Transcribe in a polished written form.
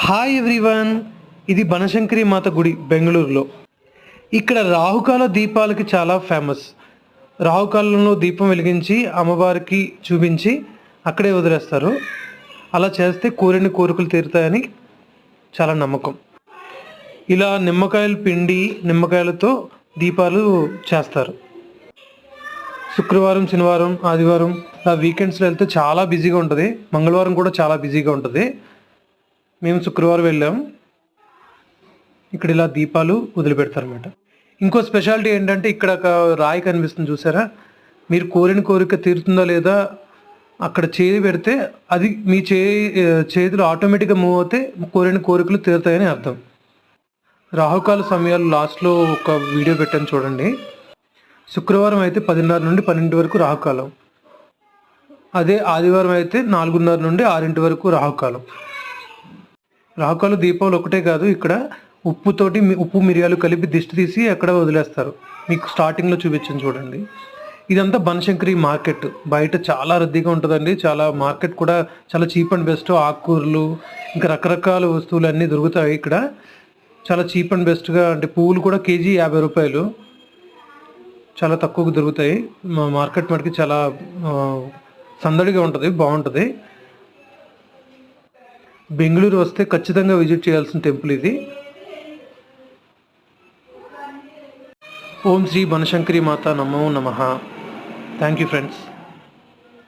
Hi everyone, ఇది బనశంకరి మాత గుడి బెంగళూరులో. ఇక్కడ రాహుకాల దీపాలకి చాలా ఫేమస్. రాహుకాలంలో దీపం వెలిగించి అమ్మవారికి చూపించి అక్కడే వదిలేస్తారు. అలా చేస్తే కోరిన కోరికలు తీరుతాయని చాలా నమ్మకం. ఇలా నిమ్మకాయలు పిండి నిమ్మకాయలతో దీపాలు చేస్తారు. శుక్రవారం, శనివారం, ఆదివారం వీకెండ్స్లో వెళ్తే చాలా బిజీగా ఉంటుంది. మంగళవారం కూడా చాలా బిజీగా ఉంటుంది. మేము శుక్రవారం వెళ్ళాం. ఇక్కడ ఇలా దీపాలు వదిలిపెడతారన్నమాట. ఇంకో స్పెషాలిటీ ఏంటంటే ఇక్కడ ఒక రాయి కనిపిస్తుంది చూసారా, మీరు కోరిన కోరిక తీరుతుందా లేదా అక్కడ చేయి పెడితే అది మీ చేతులు ఆటోమేటిక్గా మూవ్ అవుతే కోరిన కోరికలు తీరుతాయని అర్థం. రాహుకాల సమయాలు లాస్ట్లో ఒక వీడియో పెట్టాను చూడండి. శుక్రవారం అయితే 10:30 నుండి 12 వరకు రాహుకాలం. అదే ఆదివారం అయితే 4:30 నుండి 6 వరకు రాహుకాలం. రాహుకాల దీపావళి ఒకటే కాదు, ఇక్కడ ఉప్పు మిరియాలు కలిపి దిష్టి తీసి అక్కడ వదిలేస్తారు. మీకు స్టార్టింగ్లో చూపించాను చూడండి. ఇదంతా బనశంకరి మార్కెట్. బయట చాలా రద్దీగా ఉంటుందండి. చాలా మార్కెట్ కూడా చాలా చీప్ అండ్ బెస్ట్. ఆకుకూరలు ఇంకా రకరకాల వస్తువులు అన్నీ దొరుకుతాయి ఇక్కడ. చాలా చీప్ అండ్ బెస్ట్గా, అంటే పువ్వులు కూడా కేజీ 50 రూపాయలు, చాలా తక్కువకు దొరుకుతాయి. మా మార్కెట్ మటుకి చాలా సందడిగా ఉంటుంది, బాగుంటుంది. బెంగళూరు వస్తే ఖచ్చితంగా విజిట్ చేయాల్సిన టెంపుల్ ఇది. ఓం శ్రీ బనశంకరి మాత నమో నమః. Thank you friends.